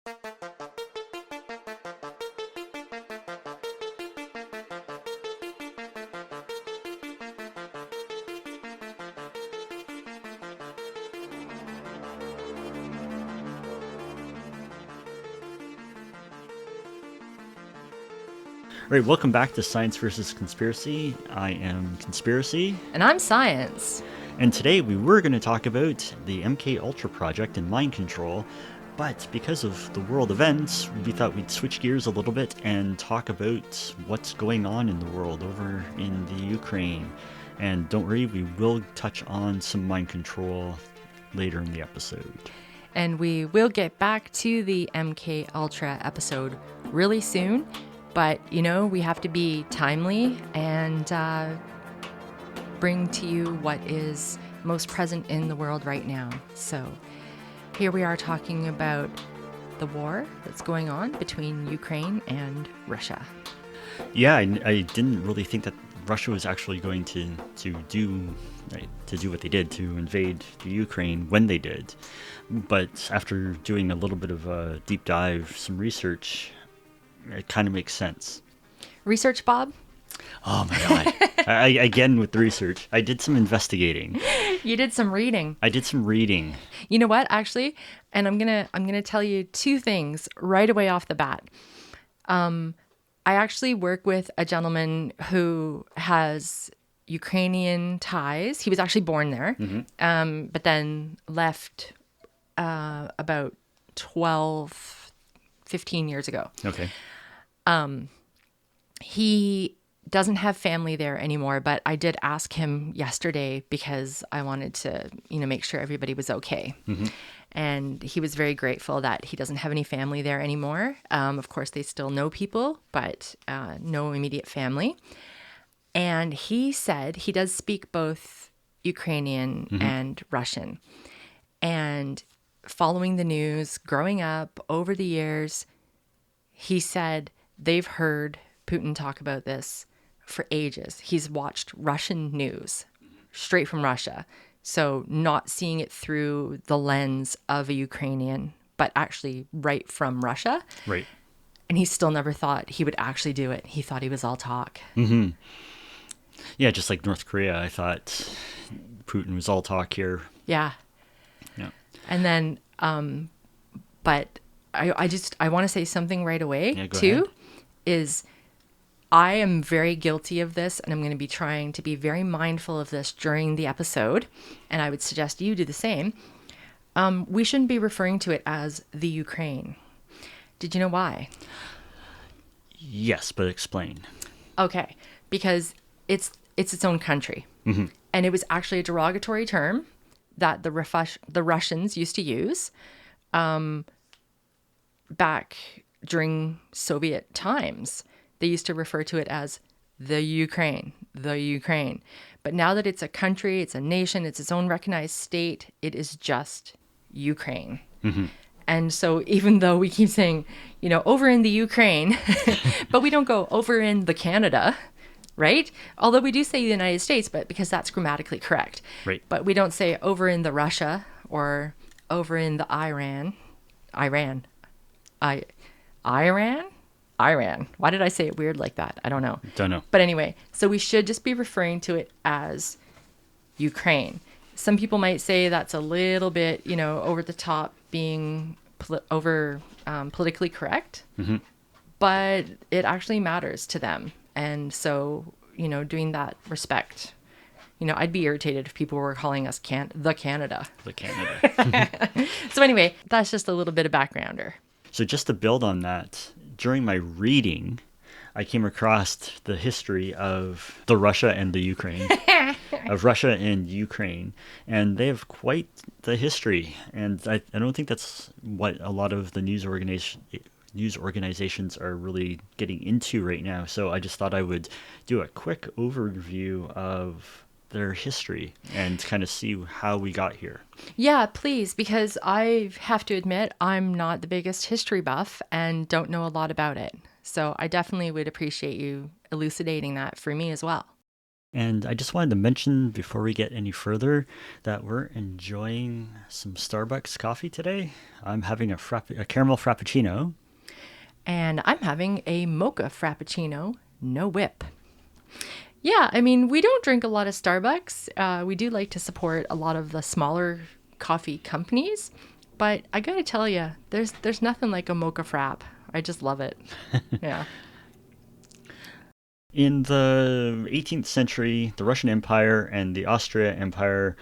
All right, welcome back to Science versus Conspiracy. I am Conspiracy. And I'm Science. And today we were going to talk about the MK Ultra project and mind control, but because of the world events, we thought we'd switch gears a little bit and talk about what's going on in the world over in the Ukraine. And don't worry, we will touch on some mind control later in the episode. And we will get back to the MK Ultra episode really soon. But, we have to be timely and bring to you what is most present in the world right now. So here we are talking about the war that's going on between Ukraine and Russia. Yeah, I didn't really think that Russia was actually going to do what they did, to invade the Ukraine when they did. But after doing a little bit of a deep dive, some research, it kind of makes sense. Research, Bob? Oh my God. Again with the research. I did some investigating. You did some reading. I did some reading. You know what, actually? And I'm gonna tell you two things right away off the bat. I actually work with a gentleman who has Ukrainian ties. He was actually born there, but then left about 12, 15 years ago. Okay. He doesn't have family there anymore, but I did ask him yesterday because I wanted to, make sure everybody was okay. Mm-hmm. And he was very grateful that he doesn't have any family there anymore. Of course, they still know people, but no immediate family. And he said he does speak both Ukrainian and Russian. And following the news, growing up over the years, he said they've heard Putin talk about this for ages. He's watched Russian news straight from Russia. So not seeing it through the lens of a Ukrainian, but actually right from Russia. Right. And he still never thought he would actually do it. He thought he was all talk. Mm-hmm. Yeah, just like North Korea, I thought Putin was all talk here. Yeah. Yeah. And then, but I want to say something right away too, ahead. Is I am very guilty of this, and I'm going to be trying to be very mindful of this during the episode, and I would suggest you do the same. We shouldn't be referring to it as the Ukraine. Did you know why? Yes, but explain. Okay, because it's its own country, and it was actually a derogatory term that the Russians used to use back during Soviet times. They used to refer to it as the Ukraine. But now that it's a country, it's a nation, it's its own recognized state, it is just Ukraine. Mm-hmm. And so even though we keep saying, over in the Ukraine, but we don't go over in the Canada, right? Although we do say the United States, but because that's grammatically correct. Right. But we don't say over in the Russia or over in the Iran. Why did I say it weird like that? I don't know. Don't know. But anyway, so we should just be referring to it as Ukraine. Some people might say that's a little bit, over the top, being politically correct. Mm-hmm. But it actually matters to them. And so, doing that respect. I'd be irritated if people were calling us the Canada. The Canada. So anyway, that's just a little bit of backgrounder. So just to build on that, during my reading, I came across the history of the Russia and the Ukraine, of Russia and Ukraine, and they have quite the history. And I don't think that's what a lot of the news organizations are really getting into right now. So I just thought I would do a quick overview of their history and kind of see how we got here. Yeah, please, because I have to admit I'm not the biggest history buff and don't know a lot about it. So I definitely would appreciate you elucidating that for me as well. And I just wanted to mention before we get any further that we're enjoying some Starbucks coffee today. I'm having a caramel frappuccino. And I'm having a mocha frappuccino, no whip. Yeah, I mean, we don't drink a lot of Starbucks. We do like to support a lot of the smaller coffee companies. But I gotta tell you, there's nothing like a mocha frap. I just love it. Yeah. In the 18th century, the Russian Empire and the Austria Empire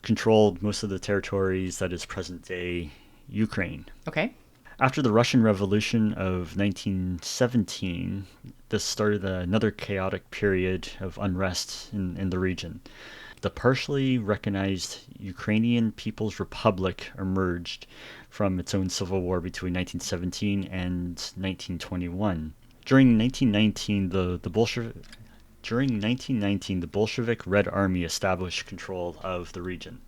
controlled most of the territories that is present-day Ukraine. Okay. After the Russian Revolution of 1917, this started another chaotic period of unrest in the region. The partially recognized Ukrainian People's Republic emerged from its own civil war between 1917 and 1921. During 1919, the Bolshevik Red Army established control of the region.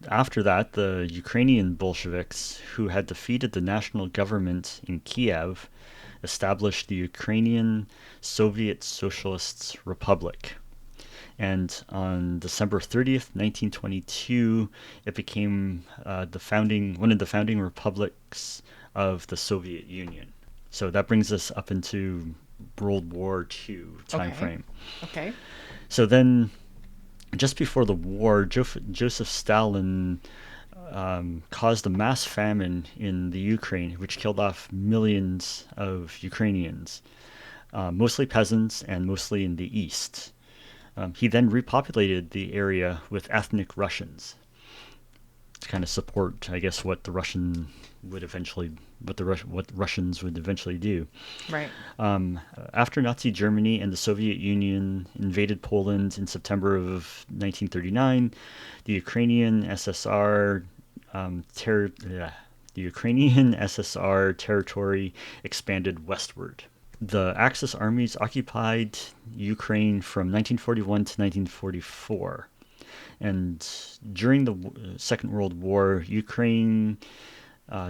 After that, the Ukrainian Bolsheviks, who had defeated the national government in Kiev, established the Ukrainian Soviet Socialist Republic. And on December 30th, 1922, it became one of the founding republics of the Soviet Union. So that brings us up into World War II time frame. Okay. So then, just before the war, Joseph Stalin caused a mass famine in the Ukraine, which killed off millions of Ukrainians, mostly peasants and mostly in the east. He then repopulated the area with ethnic Russians to kind of support, I guess, what Russians would eventually do. Right. After Nazi Germany and the Soviet Union invaded Poland in September of 1939, the Ukrainian SSR territory expanded westward. The Axis armies occupied Ukraine from 1941 to 1944. And during the Second World War, the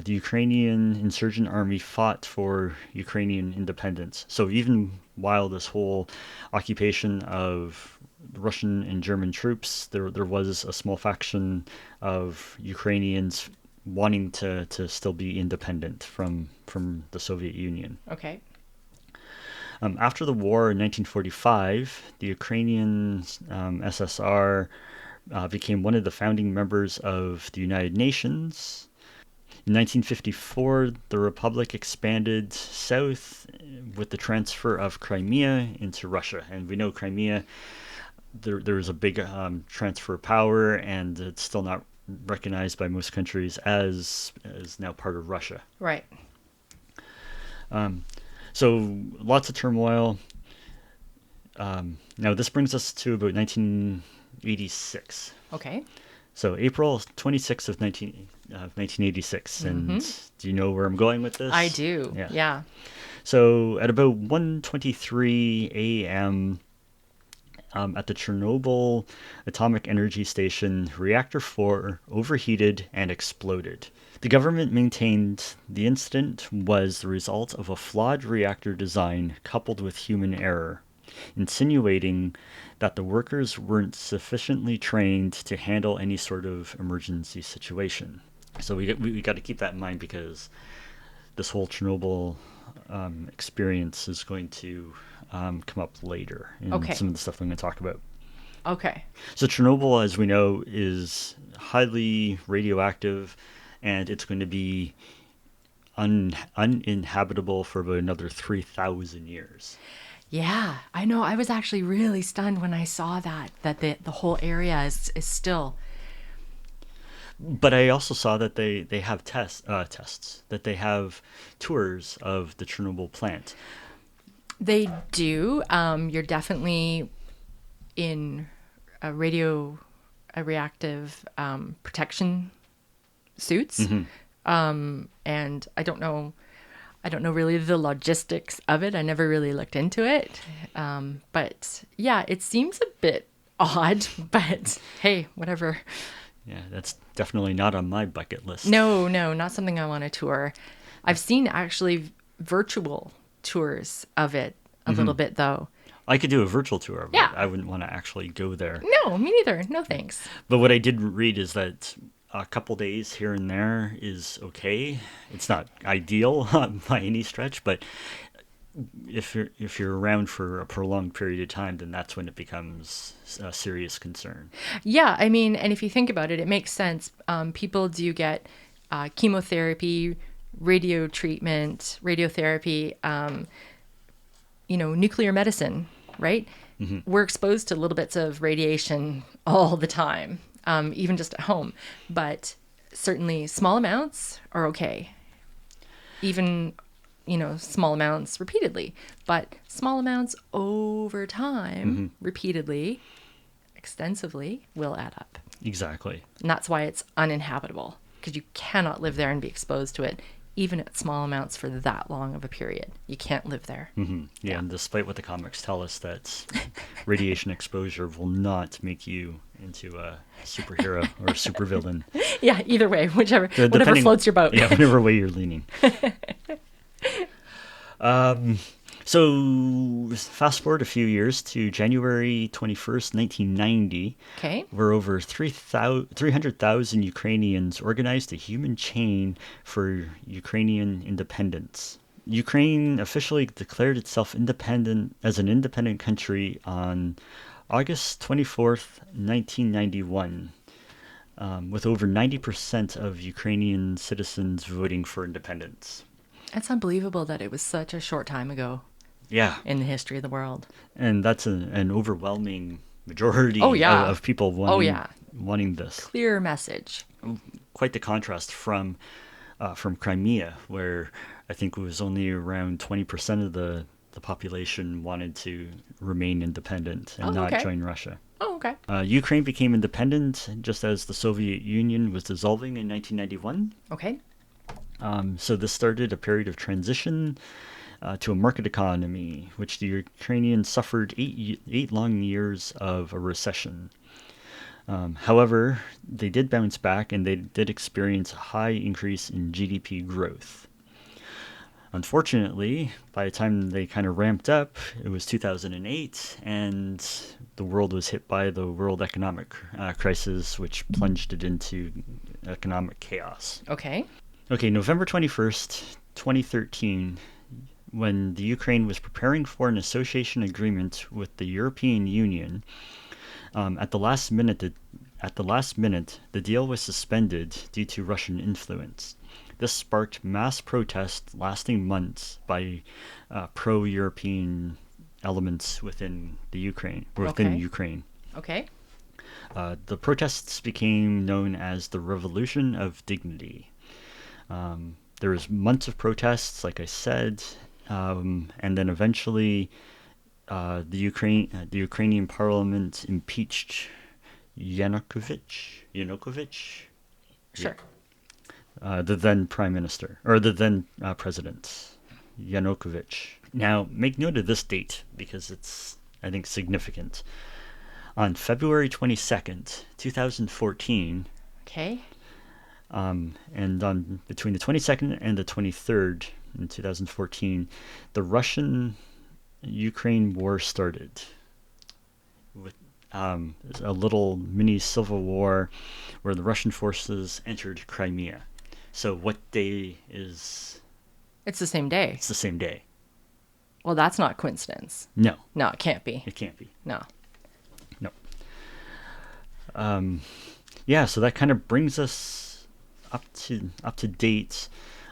Ukrainian insurgent army fought for Ukrainian independence. So even while this whole occupation of Russian and German troops, there was a small faction of Ukrainians wanting to still be independent from the Soviet Union. Okay. After the war in 1945, the Ukrainian SSR became one of the founding members of the United Nations. In 1954, the Republic expanded south with the transfer of Crimea into Russia. And we know Crimea, there was a big transfer of power, and it's still not recognized by most countries as now part of Russia. Right. So lots of turmoil. Now this brings us to about 1986. Okay. So April 26th of 1986. And do you know where I'm going with this? I do. Yeah. So at about 1:23 a.m. At the Chernobyl Atomic Energy Station, Reactor 4 overheated and exploded. The government maintained the incident was the result of a flawed reactor design coupled with human error, insinuating that the workers weren't sufficiently trained to handle any sort of emergency situation. So we got to keep that in mind, because this whole Chernobyl experience is going to come up later in some of the stuff I'm going to talk about. Okay. So Chernobyl, as we know, is highly radioactive, and it's going to be uninhabitable for about another 3,000 years. Yeah, I know. I was actually really stunned when I saw that the whole area is still. But I also saw that they have tests, that they have tours of the Chernobyl plant. They do. You're definitely in a reactive protection suits. And I don't know really the logistics of it. I never really looked into it. But yeah, it seems a bit odd, but hey, whatever. Yeah, that's definitely not on my bucket list. No, not something I want to tour. I've seen actually virtual tours of it a little bit, though. I could do a virtual tour, but Yeah. I wouldn't want to actually go there. No, me neither. No thanks. But what I did read is that a couple days here and there is okay. It's not ideal by any stretch, but if you're around for a prolonged period of time, then that's when it becomes a serious concern. Yeah, I mean, and if you think about it, it makes sense. People do get chemotherapy, radio treatment, radiotherapy, nuclear medicine, right? We're exposed to little bits of radiation all the time, even just at home. But certainly small amounts are okay. Even, small amounts repeatedly. But small amounts over time, repeatedly, extensively, will add up. Exactly. And that's why it's uninhabitable, because you cannot live there and be exposed to it, even at small amounts for that long of a period. You can't live there. Yeah, and despite what the comics tell us, that radiation exposure will not make you into a superhero or a supervillain. Yeah, either way, whatever Depending- floats your boat. Yeah, whatever way you're leaning. So fast forward a few years to January 21st, 1990, Okay. where over 300,000 Ukrainians organized a human chain for Ukrainian independence. Ukraine officially declared itself independent as an independent country on August 24th, 1991, with over 90% of Ukrainian citizens voting for independence. It's unbelievable that it was such a short time ago Yeah, in the history of the world. and that's an overwhelming majority Oh, yeah. of people wanting, yeah. wanting this. Clear message. Quite the contrast from Crimea, where I think it was only around 20% of the population wanted to remain independent and not okay. join Russia. Oh, okay. Ukraine became independent just as the Soviet Union was dissolving in 1991. Okay. So this started a period of transition to a market economy, which the Ukrainians suffered eight long years of a recession. However, they did bounce back and they did experience a high increase in GDP growth. Unfortunately, by the time they kind of ramped up, it was 2008, and the world was hit by the world economic crisis, which plunged it into economic chaos. Okay. Okay, November 21st, 2013, when the Ukraine was preparing for an association agreement with the European Union, at the last minute, the deal was suspended due to Russian influence. This sparked mass protests lasting months by pro-European elements within the Ukraine. Okay. The protests became known as the Revolution of Dignity. There was months of protests, like I said, and then eventually the Ukrainian parliament impeached Yanukovych. Sure. The then prime minister, or the then president, Yanukovych. Now, make note of this date because it's, I think, significant. On February 22nd, 2014, Okay. and on between the 22nd and the 23rd in 2014, the Russian-Ukraine war started with a little mini civil war where the Russian forces entered Crimea. So what day is... It's the same day. It's the same day. Well, that's not coincidence. No, No, it can't be. it can't be. No. No. Yeah, so that kind of brings us up to date.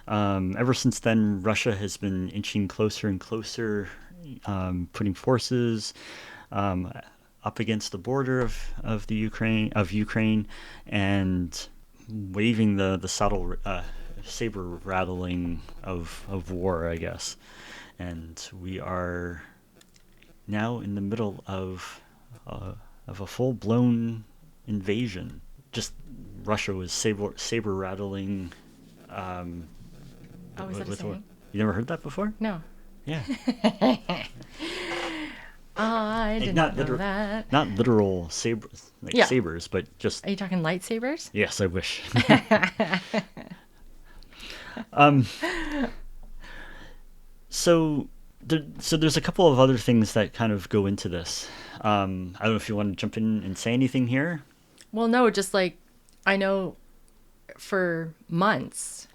Ever since then, Russia has been inching closer and closer, putting forces up against the border of Ukraine, and waving the saber rattling of war, I guess. And we are now in the middle of a full-blown invasion. Just Russia was saber rattling. Oh, is that a saying? You never heard that before? No. Yeah. I did not know that. Not literal sabers, Yeah. sabers, but just... Are you talking lightsabers? Yes, I wish. So So there's a couple of other things that kind of go into this. I don't know if you want to jump in and say anything here. Well, no, just like I know for months,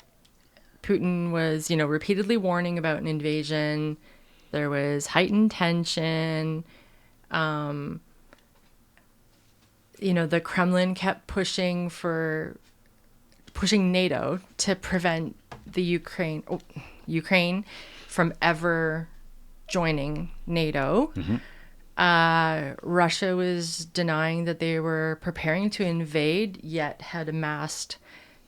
Putin was, repeatedly warning about an invasion. There was heightened tension. The Kremlin kept pushing NATO to prevent the Ukraine from ever joining NATO. Russia was denying that they were preparing to invade, yet had amassed,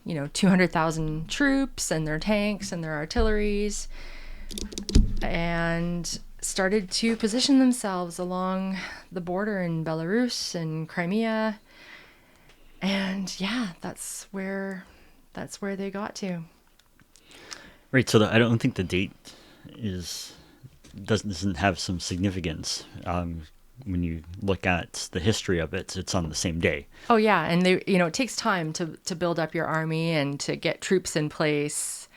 200,000 troops and their tanks and their artilleries, and started to position themselves along the border in Belarus and Crimea. And yeah, that's where they got to. Right. So I don't think the date doesn't have some significance. When you look at the history of it, it's on the same day. Oh yeah, and it takes time to build up your army and to get troops in place.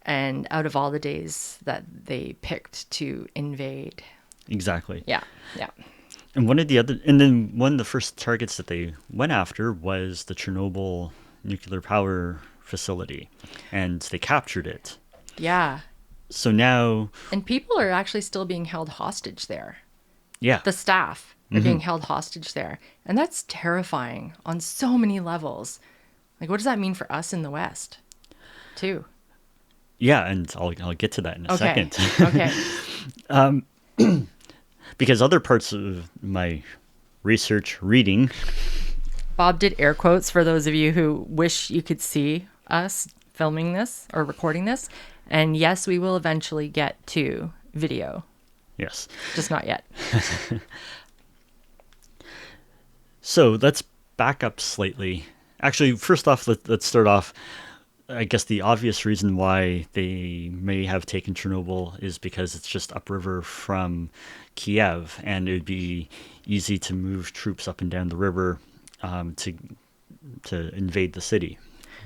And out of all the days that they picked to invade. Exactly. Yeah, yeah. And one of the first targets that they went after was the Chernobyl nuclear power facility, and they captured it. Yeah. So now... And people are actually still being held hostage there. Yeah. The staff are being held hostage there. And that's terrifying on so many levels. Like, what does that mean for us in the West, too? Yeah, and I'll get to that in a second. Okay. Because other parts of my reading... Bob did air quotes for those of you who wish you could see us filming this or recording this. And yes, we will eventually get to video. Yes. Just not yet. So let's back up slightly. Actually, first off, let's start off. I guess the obvious reason why they may have taken Chernobyl is because it's just upriver from Kiev, and it would be easy to move troops up and down the river to invade the city,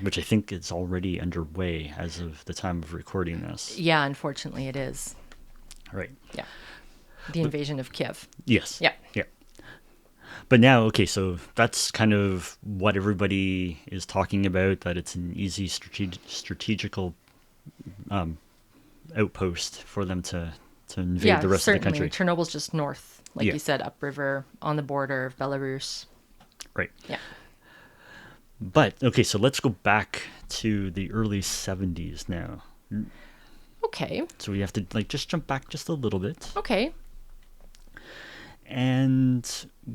which I think is already underway as of the time of recording this. Yeah, unfortunately it is. Right. Yeah. The invasion of Kiev. Yes. Yeah. Yeah. But now, okay, so that's kind of what everybody is talking about, that it's an easy strategical outpost for them to invade the rest of the country. Chernobyl's just north, like Yeah. you said, upriver on the border of Belarus. Right. Yeah. But, okay, so let's go back to the early 70s now. Okay. So we have to just jump back just a little bit. Okay. And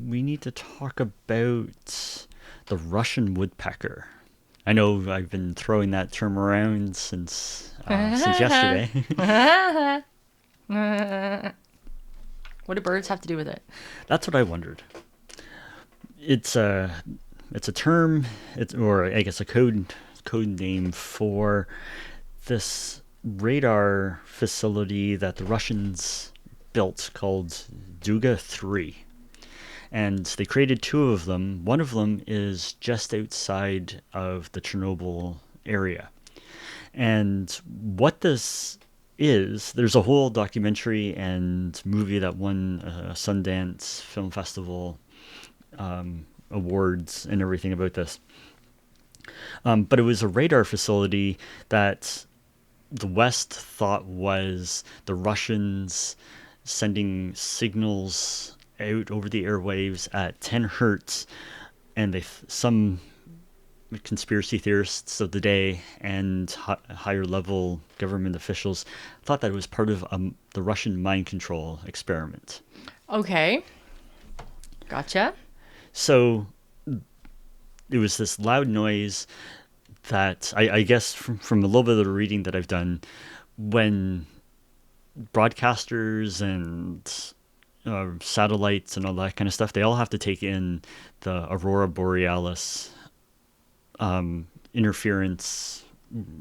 we need to talk about the Russian woodpecker. I know I've been throwing that term around since yesterday. What do birds have to do with it? That's what I wondered. It's a term, or I guess a code name for this radar facility that the Russians built called Duga 3. And they created two of them. One of them is just outside of the Chernobyl area. And what this is, there's a whole documentary and movie that won a Sundance Film Festival awards and everything about this. But it was a radar facility that the West thought was the Russians sending signals out over the airwaves at 10 hertz, and some conspiracy theorists of the day and higher level government officials thought that it was part of the Russian mind control experiment. Okay. Gotcha. So it was this loud noise that I guess from a little bit of the reading that I've done, when broadcasters and satellites and all that kind of stuff, they all have to take in the aurora borealis interference,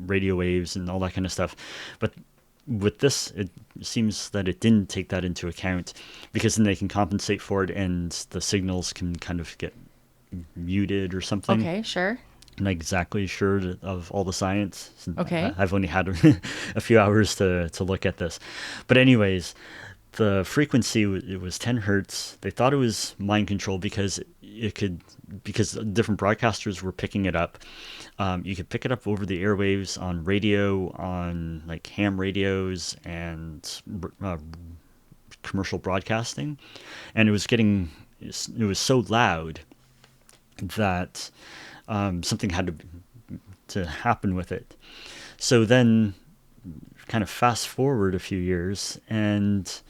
radio waves, and all that kind of stuff. But with this, it seems that it didn't take that into account, because then they can compensate for it and the signals can kind of get muted or something. Okay, sure. I'm not exactly sure of all the science. Okay. I've only had a few hours to look at this. But anyways, the frequency, it was 10 hertz. They thought it was mind control because because different broadcasters were picking it up. You could pick it up over the airwaves on radio, on like ham radios and commercial broadcasting. And it was so loud that something had to happen with it. So then kind of fast forward a few years and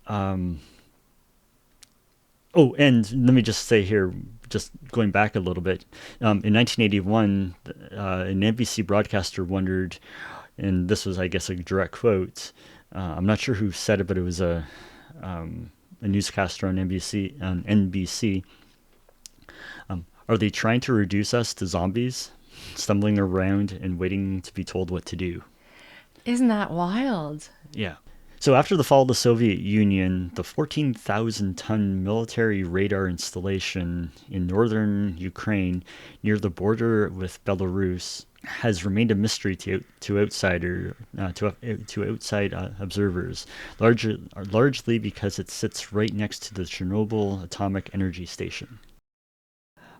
and let me just say here, just going back a little bit, in 1981, an NBC broadcaster wondered, and this was, I guess, a direct quote. I'm not sure who said it, but it was a newscaster on NBC. Are they trying to reduce us to zombies, stumbling around and waiting to be told what to do? Isn't that wild? Yeah. So after the fall of the Soviet Union, the 14,000-ton military radar installation in northern Ukraine near the border with Belarus has remained a mystery to outside observers, largely because it sits right next to the Chernobyl atomic energy station.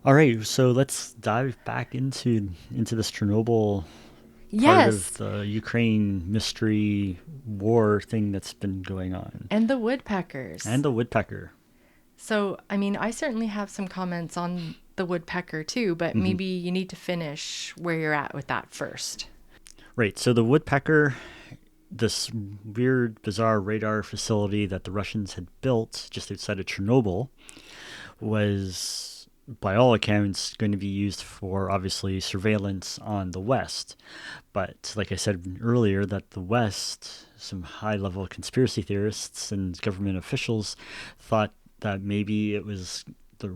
All right, so let's dive back into this Chernobyl part of Yes. the Ukraine mystery war thing that's been going on. And the woodpeckers. And the woodpecker. So, I mean, I certainly have some comments on the woodpecker too, but maybe you need to finish where you're at with that first. Right. So the woodpecker, this weird, bizarre radar facility that the Russians had built just outside of Chernobyl, was, by all accounts, going to be used for, obviously, surveillance on the West. But like I said earlier, that the West, some high-level conspiracy theorists and government officials thought that maybe it was the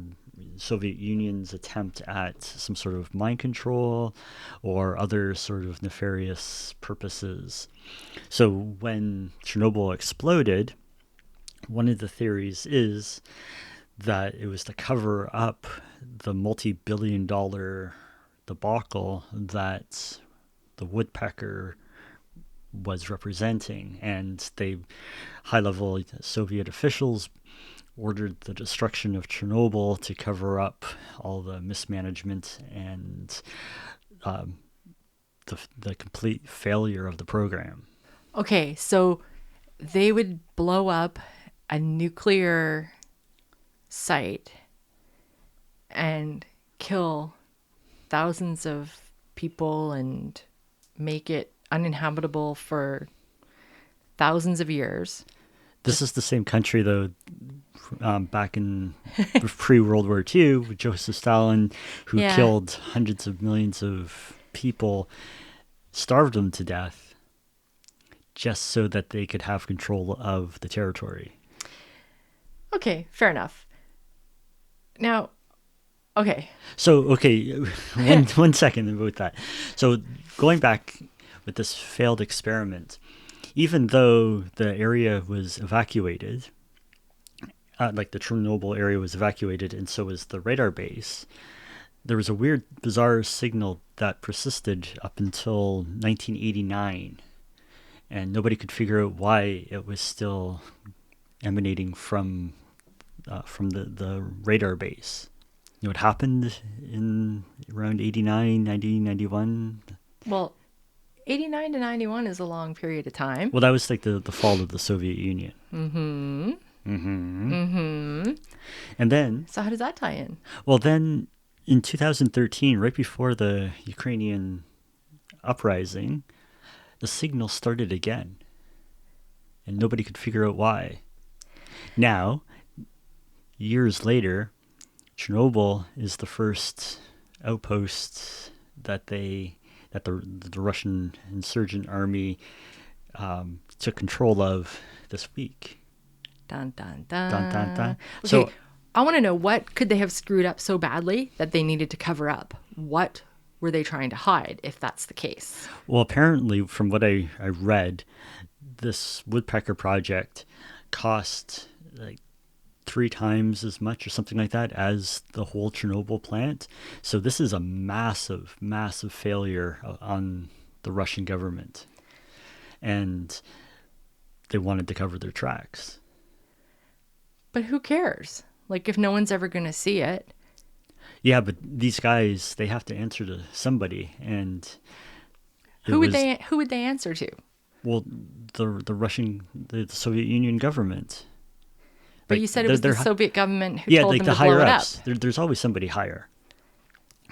Soviet Union's attempt at some sort of mind control or other sort of nefarious purposes. So when Chernobyl exploded, one of the theories is that it was to cover up the multi-billion-dollar debacle that the woodpecker was representing, and high-level Soviet officials ordered the destruction of Chernobyl to cover up all the mismanagement and the complete failure of the program. Okay, so they would blow up a nuclear site and kill thousands of people and make it uninhabitable for thousands of years. This is the same country, though, back in pre-World War II, with Joseph Stalin, who killed hundreds of millions of people, starved them to death, just so that they could have control of the territory. Okay, fair enough. Now, okay. So, okay, one second about that. So, going back with this failed experiment, even though the area was evacuated, like the Chernobyl area was evacuated, and so was the radar base, there was a weird, bizarre signal that persisted up until 1989, and nobody could figure out why it was still emanating from the radar base. You know, it happened in around 89, 90, 91. Well, 89 to 91 is a long period of time. Well, that was like the fall of the Soviet Union. Mm-hmm. Mm-hmm. Mm-hmm. And then... So how does that tie in? Well, then in 2013, right before the Ukrainian uprising, the signal started again. And nobody could figure out why. Now, years later, Chernobyl is the first outpost that the Russian insurgent army took control of this week. Dun, dun, dun. Dun, dun, dun. Okay, So I want to know, what could they have screwed up so badly that they needed to cover up? What were they trying to hide, if that's the case? Well, apparently, from what I read, this woodpecker project cost like 3 times as much or something like that as the whole Chernobyl plant. So this is a massive, massive failure on the Russian government. And they wanted to cover their tracks. But who cares? Like, if no one's ever going to see it. Yeah, but these guys, they have to answer to somebody. And who would they answer to? Well, the Soviet Union government. But Like, you said it was the Soviet government who told them the to higher blow it ups. up. There's always somebody higher.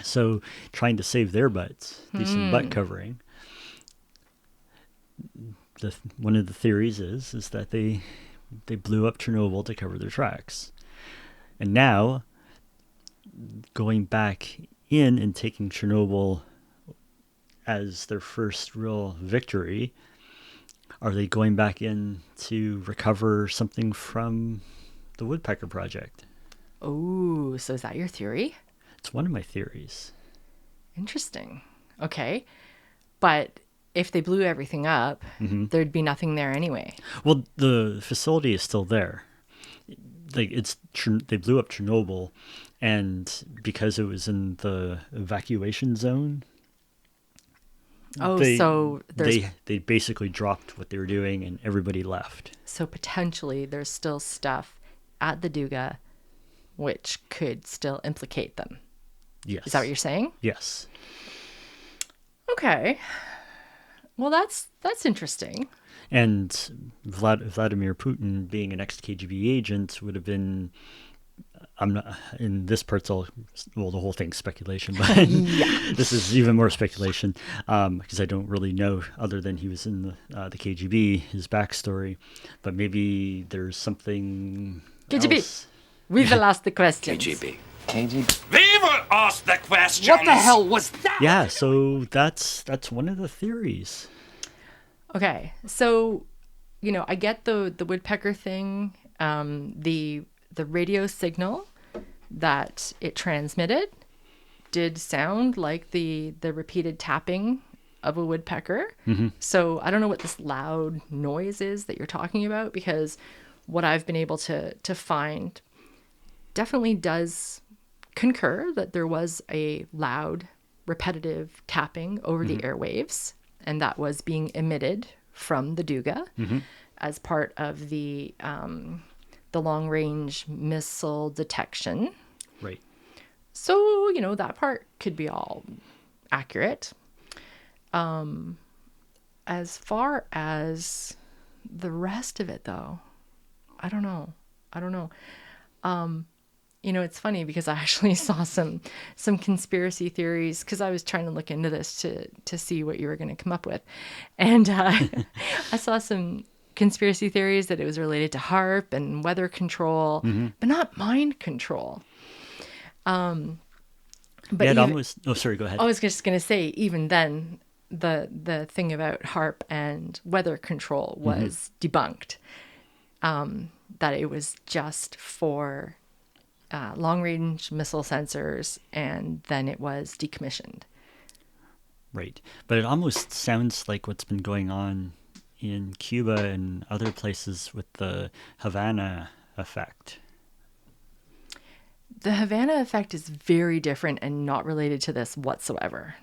So trying to save their butts, do some butt covering. One of the theories is that they blew up Chernobyl to cover their tracks. And now, going back in and taking Chernobyl as their first real victory, are they going back in to recover something from the Woodpecker Project? Oh, so is that your theory? It's one of my theories. Interesting. Okay. But if they blew everything up, there'd be nothing there anyway. Well, the facility is still there. Like they blew up Chernobyl, and because it was in the evacuation zone. Oh, they basically dropped what they were doing, and everybody left. So potentially, there's still stuff at the Duga, which could still implicate them. Yes. Is that what you're saying? Yes. Okay. Well, that's interesting. And Vladimir Putin, being an ex-KGB agent, would have been. I'm not in this part's all. Well, the whole thing's speculation, but this is even more speculation because I don't really know, other than he was in the KGB, his backstory. But maybe there's something. KGB. Else. We will ask the questions. KGB. We will ask the questions. What the hell was that? Yeah, so that's one of the theories. Okay, so I get the woodpecker thing, the radio signal that it transmitted did sound like the repeated tapping of a woodpecker. So I don't know what this loud noise is that you're talking about, because what I've been able to find definitely does concur that there was a loud, repetitive tapping over the airwaves, and that was being emitted from the Duga as part of the long-range missile detection. Right. So, that part could be all accurate. As far as the rest of it, though, I don't know. It's funny because I actually saw some conspiracy theories, because I was trying to look into this to see what you were going to come up with. And I saw some conspiracy theories that it was related to HARP and weather control, but not mind control. But sorry, go ahead. I was just going to say, even then, the thing about HARP and weather control was debunked. That it was just for long-range missile sensors, and then it was decommissioned. Right. But it almost sounds like what's been going on in Cuba and other places with the Havana effect. The Havana effect is very different and not related to this whatsoever.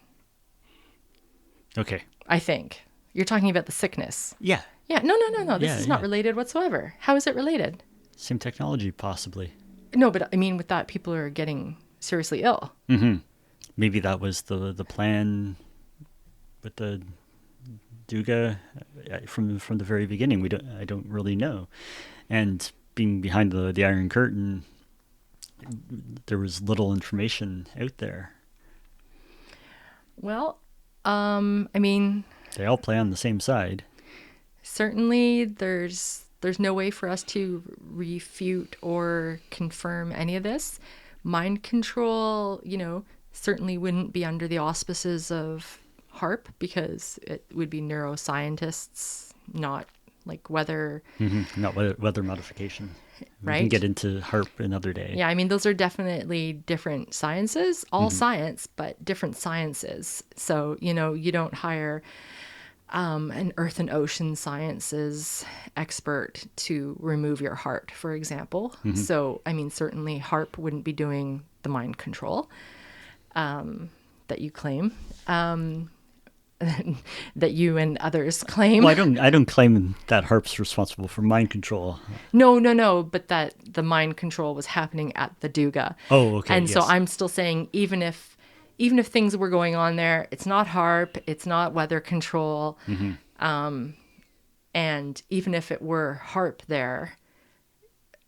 Okay. I think. You're talking about the sickness. Yeah. Yeah, no. This is not related whatsoever. How is it related? Same technology, possibly. No, but I mean, with that, people are getting seriously ill. Maybe that was the plan with the Duga from the very beginning. I don't really know. And being behind the Iron Curtain, there was little information out there. Well, I mean, they all play on the same side. Certainly, there's no way for us to refute or confirm any of this. Mind control, certainly wouldn't be under the auspices of HARP, because it would be neuroscientists, not like weather. Not weather modification. Right. We can get into HARP another day. Yeah, I mean, those are definitely different sciences, all science, but different sciences. So, you don't hire an earth and ocean sciences expert to remove your heart, for example. So, I mean, certainly HARP wouldn't be doing the mind control that you claim, that you and others claim. Well, I don't claim that HARP's responsible for mind control. No, but that the mind control was happening at the Duga. Oh, okay. And so yes. I'm still saying, even if things were going on there, it's not HARP, it's not weather control. And even if it were HARP there,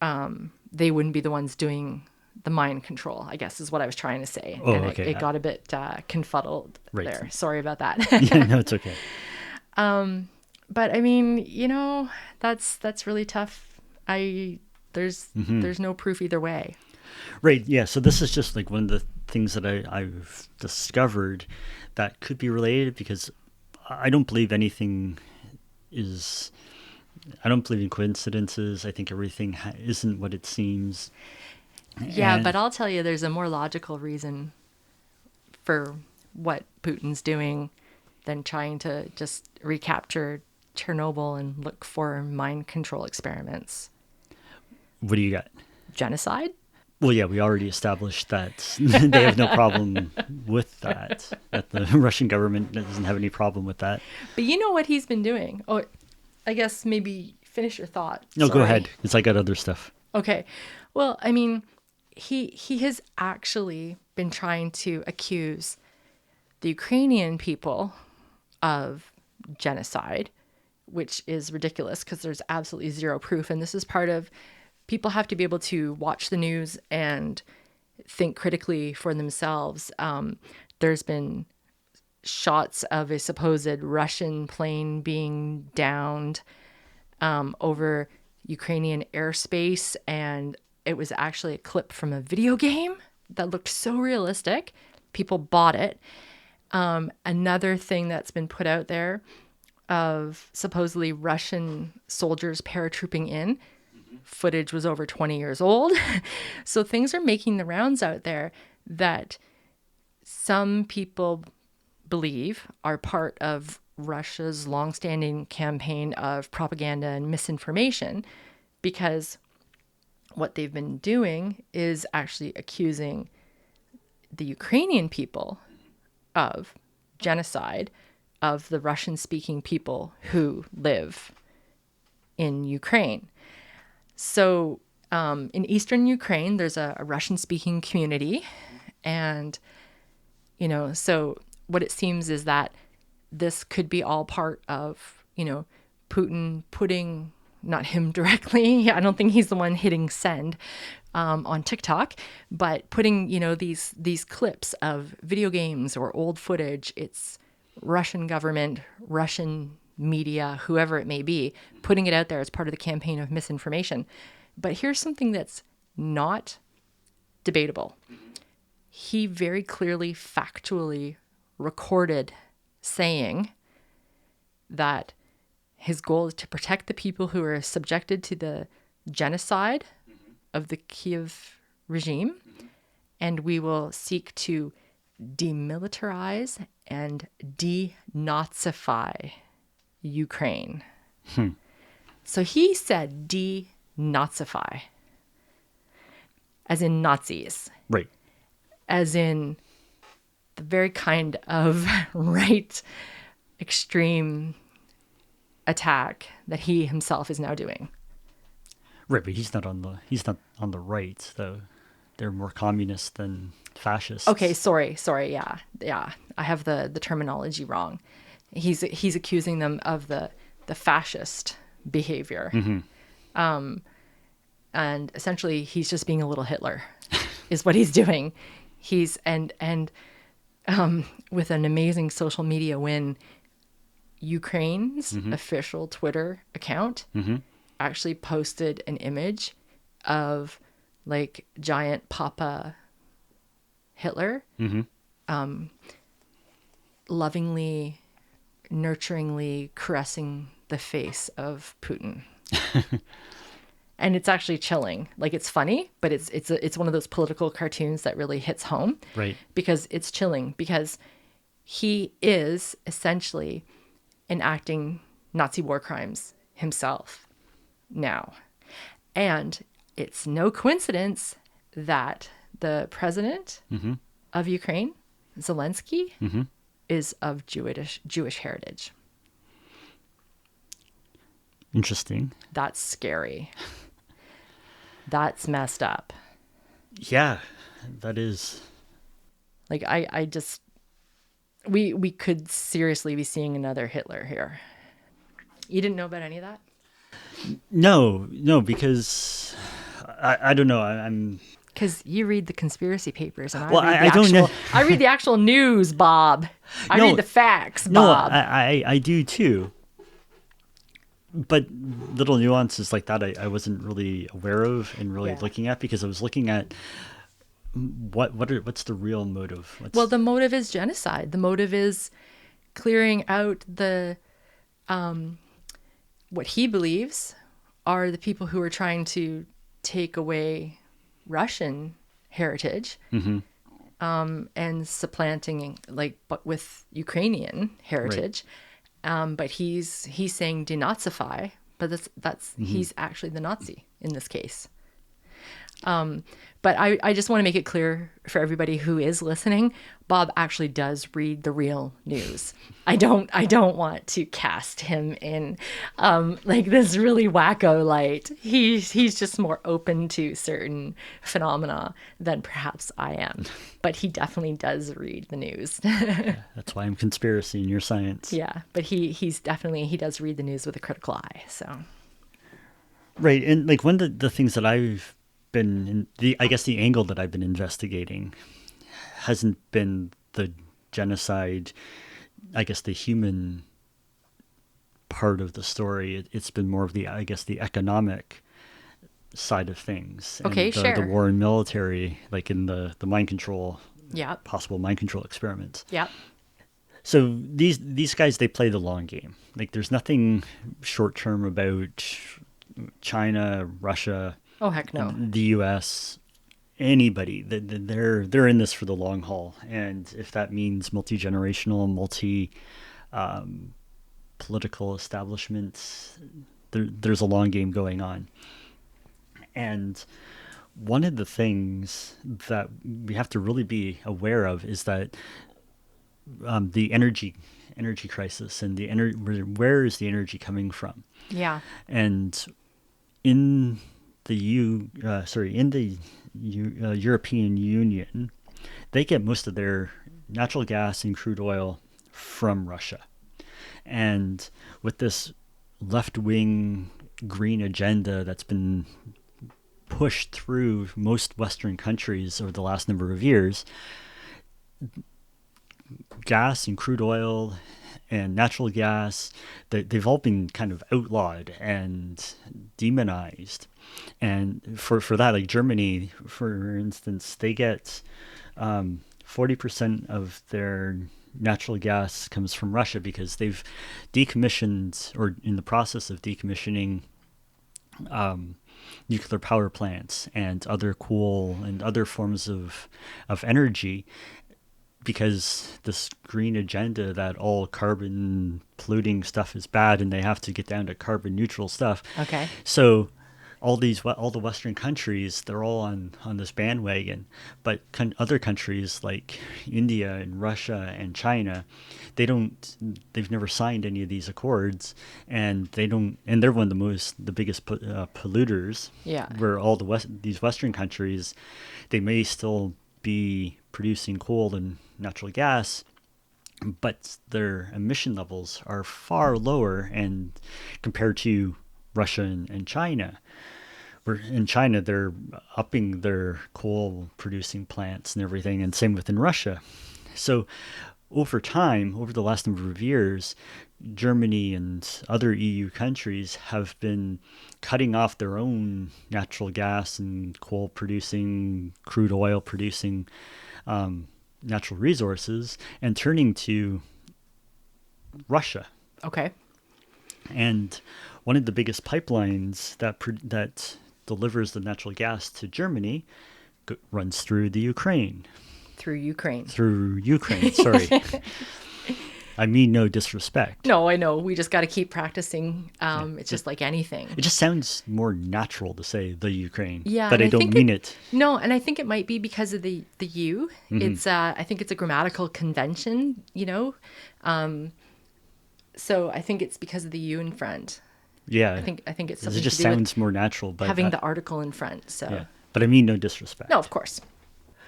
they wouldn't be the ones doing the mind control, I guess is what I was trying to say. Oh, and okay. it got a bit confuddled Right. there. Sorry about that. Yeah, no, it's okay. But I mean, that's really tough. There's no proof either way. Right. Yeah. So this is just like one of the things that I've discovered that could be related, because I don't believe anything is. I don't believe in coincidences. I think everything isn't what it seems. Yeah, And- but I'll tell you, there's a more logical reason for what Putin's doing than trying to just recapture Chernobyl and look for mind control experiments. What do you got? Genocide? Well, yeah, we already established that they have no problem with that. That the Russian government doesn't have any problem with that. But you know what he's been doing? Oh, I guess maybe finish your thought. No, go Sorry. ahead, because I got other stuff. Okay. Well, I mean, he has actually been trying to accuse the Ukrainian people of genocide, which is ridiculous because there's absolutely zero proof. And this is part of, people have to be able to watch the news and think critically for themselves. There's been shots of a supposed Russian plane being downed over Ukrainian airspace, and it was actually a clip from a video game that looked so realistic. People bought it. Another thing that's been put out there of supposedly Russian soldiers paratrooping in, footage was over 20 years old. So things are making the rounds out there that some people believe are part of Russia's longstanding campaign of propaganda and misinformation, because what they've been doing is actually accusing the Ukrainian people of genocide of the Russian-speaking people who live in Ukraine. So in eastern Ukraine, there's a Russian-speaking community. And, so what it seems is that this could be all part of, Putin putting, not him directly, I don't think he's the one hitting send on TikTok, but putting, these clips of video games or old footage. It's Russian government, Russian media, whoever it may be, putting it out there as part of the campaign of misinformation. But here's something that's not debatable. He very clearly, factually recorded saying that his goal is to protect the people who are subjected to the genocide of the Kiev regime, and we will seek to demilitarize and denazify Ukraine. So he said denazify, as in Nazis, Right. as in the very kind of right extreme attack that he himself is now doing. Right, but he's not on the right though. They're more communist than fascist. Okay, sorry, yeah. I have the terminology wrong. He's accusing them of the fascist behavior. And essentially he's just being a little Hitler is what he's doing. He's and with an amazing social media win, Ukraine's official Twitter account actually posted an image of like giant Papa Hitler lovingly, nurturingly caressing the face of Putin. And it's actually chilling. Like, it's funny, but it's one of those political cartoons that really hits home. Right. Because it's chilling, because he is essentially enacting Nazi war crimes himself now. And it's no coincidence that the president of Ukraine, Zelensky, is of Jewish heritage. Interesting. That's scary. That's messed up. Yeah, that is. Like I just we could seriously be seeing another Hitler here. You didn't know about any of that? No, because I don't know. I'm Because you read the conspiracy papers, and Well, I don't know. I read the actual news, Bob. I No, read the facts, no, Bob. I do too. But little nuances like that, I wasn't really aware of and really Yeah. looking at, because I was looking at what's the real motive. Well, the motive is genocide. The motive is clearing out the what he believes are the people who are trying to take away Russian heritage, and supplanting but with Ukrainian heritage. But he's saying denazify, but that's he's actually the Nazi in this case. But I just want to make it clear for everybody who is listening, Bob actually does read the real news. I don't want to cast him in like this really wacko light. He's just more open to certain phenomena than perhaps I am. But he definitely does read the news. That's why I'm conspiracy and you're science. Yeah, but he does read the news with a critical eye. So Right, and like one of the things that I've been I guess the angle that I've been investigating hasn't been the genocide, I guess the human part of the story. It's been more of the economic side of things. Okay, and sure. The war and military, like in the mind control, Yep. possible mind control experiments. Yep. So these guys, they play the long game. Like there's nothing short term about China, Russia, Oh heck no. the U.S., anybody. They're in this for the long haul, and if that means multi-generational, political establishments, there's a long game going on. And one of the things that we have to really be aware of is that the energy crisis and where is the energy coming from? Yeah. And in the European Union, they get most of their natural gas and crude oil from Russia. And with this left-wing green agenda that's been pushed through most Western countries over the last number of years, gas and crude oil and natural gas, they've all been kind of outlawed and demonized. And for that, like Germany, for instance, they get 40% of their natural gas comes from Russia because they've decommissioned, or in the process of decommissioning, nuclear power plants and other coal and other forms of energy, because this green agenda that all carbon polluting stuff is bad and they have to get down to carbon neutral stuff. Okay. So all the Western countries, they're all on this bandwagon, but other countries like India and Russia and China, they've never signed any of these accords, and they're one of the biggest polluters. Yeah. Where all these Western countries, they may still be producing coal and natural gas, but their emission levels are far lower, and compared to Russia and China. Where in China, they're upping their coal producing plants and everything, and same within Russia. So over time, over the last number of years, Germany and other EU countries have been cutting off their own natural gas and coal producing, crude oil producing natural resources and turning to Russia. Okay. And one of the biggest pipelines that delivers the natural gas to Germany runs through the Ukraine. Through Ukraine. Through Ukraine, sorry. I mean no disrespect. No, I know. We just got to keep practicing. It's just like anything. It just sounds more natural to say the Ukraine. Yeah, But and I I don't think mean it. No, and I think it might be because of the U. It's I think it's a grammatical convention, so I think it's because of the U in front. Yeah. I think it's it something just to do sounds with more natural. But having the article in front. So yeah. But I mean no disrespect. no, of course.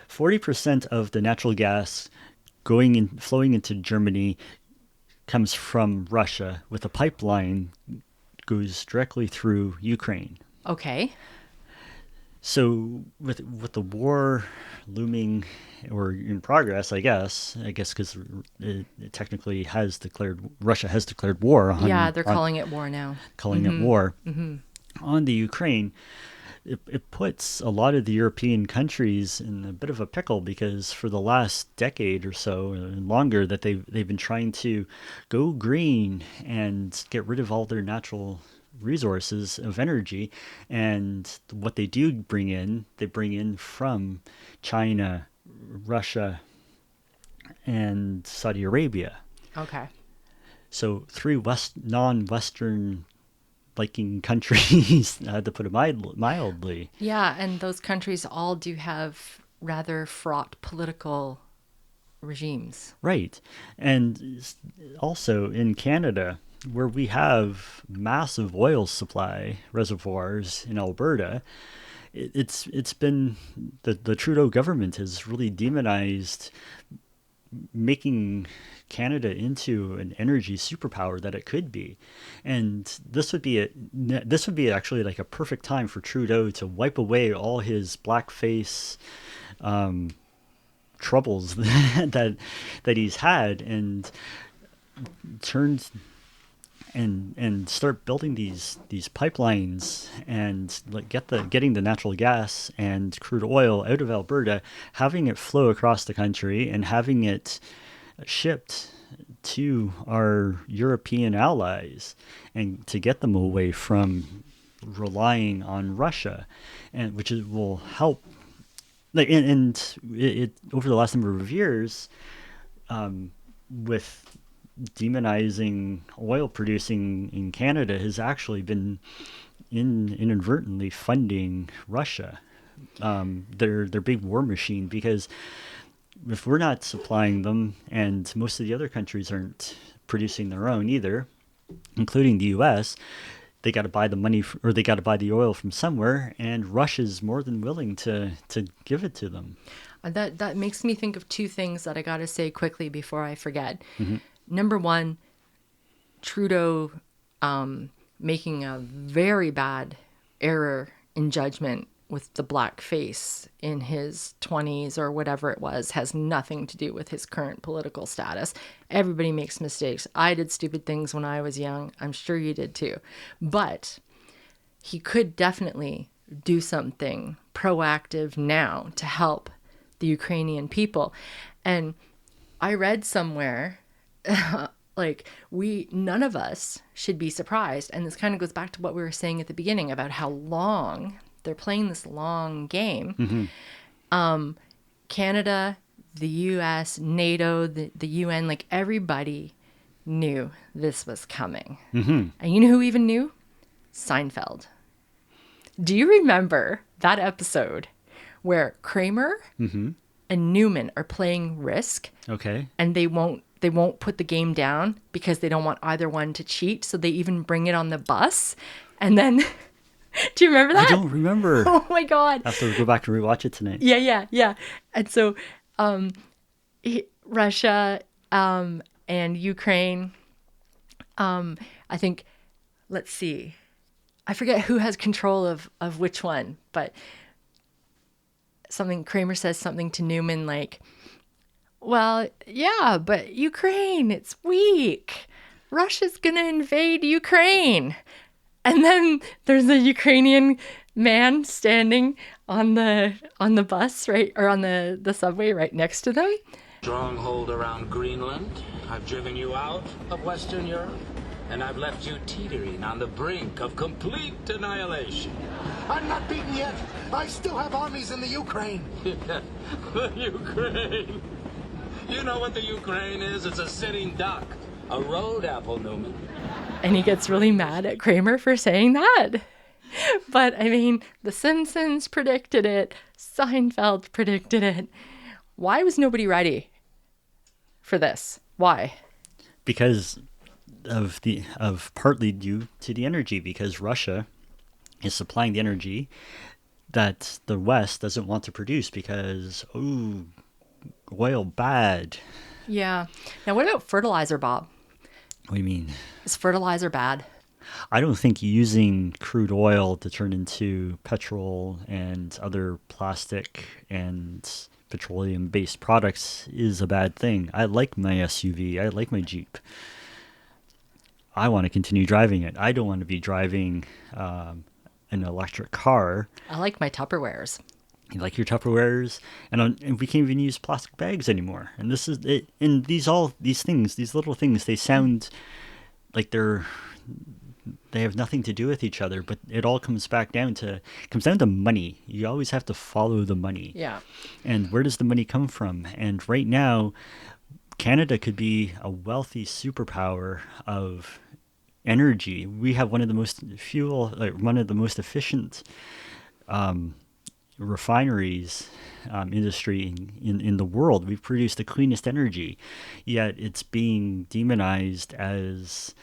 40% of the natural gas flowing into Germany comes from Russia, with a pipeline goes directly through Ukraine. Okay. So with the war looming or in progress, I guess because it technically Russia has declared war on. Yeah, they're calling it war now. Calling it war on the Ukraine. It puts a lot of the European countries in a bit of a pickle, because for the last decade or so and longer that they've been trying to go green and get rid of all their natural resources of energy, and what they bring in from China, Russia, and Saudi Arabia. Okay. So three non-Western liking countries, to put it mildly. Yeah, and those countries all do have rather fraught political regimes. Right. And also in Canada, where we have massive oil supply reservoirs in Alberta, it's been the Trudeau government has really demonized making Canada into an energy superpower that it could be. And this would be actually like a perfect time for Trudeau to wipe away all his blackface troubles that he's had, and turns and start building these pipelines, and getting the natural gas and crude oil out of Alberta, having it flow across the country, and having it shipped to our European allies, and to get them away from relying on Russia, and will help. It over the last number of years, with demonizing oil producing in Canada, has actually been inadvertently funding Russia, their big war machine, because if we're not supplying them, and most of the other countries aren't producing their own either, including the US, they got to buy they got to buy the oil from somewhere, and Russia's more than willing to give it to them. That makes me think of two things that I got to say quickly before I forget. Number one, Trudeau making a very bad error in judgment with the black face in his 20s or whatever it was, has nothing to do with his current political status. Everybody makes mistakes. I did stupid things when I was young. I'm sure you did too. But he could definitely do something proactive now to help the Ukrainian people. And I read somewhere none of us should be surprised. And this kind of goes back to what we were saying at the beginning about how long they're playing this long game. Canada, the US, NATO, the UN, everybody knew this was coming. And you know who even knew? Seinfeld. Do you remember that episode where Kramer and Newman are playing Risk? Okay. And they won't put the game down because they don't want either one to cheat. So they even bring it on the bus. And then, do you remember that? I don't remember. Oh my God. I have to go back and rewatch it tonight. Yeah. And so Russia and Ukraine, I think, let's see. I forget who has control of which one, but Kramer says something to Newman like, well, yeah, but Ukraine, it's weak. Russia's going to invade Ukraine. And then there's a Ukrainian man standing on the bus, right, or on the subway right next to them. Stronghold around Greenland. I've driven you out of Western Europe, and I've left you teetering on the brink of complete annihilation. I'm not beaten yet. I still have armies in the Ukraine. The Ukraine. You know what the Ukraine is? It's a sitting duck. A road apple, Newman. And he gets really mad at Kramer for saying that. But I mean, The Simpsons predicted it. Seinfeld predicted it. Why was nobody ready for this? Why? Because of partly due to the energy, because Russia is supplying the energy that the West doesn't want to produce because, oil bad. Yeah. Now, what about fertilizer, Bob? What do you mean? Is fertilizer bad? I don't think using crude oil to turn into petrol and other plastic and petroleum-based products is a bad thing. I like my SUV. I like my Jeep. I want to continue driving it. I don't want to be driving an electric car. I like my Tupperwares. You like your Tupperwares, and we can't even use plastic bags anymore. And this is it. And these things, these little things, they sound like they have nothing to do with each other, but it all comes down to money. You always have to follow the money. Yeah. And where does the money come from? And right now, Canada could be a wealthy superpower of energy. We have one of the most efficient refineries industry in the world. We've produced the cleanest energy, yet it's being demonized as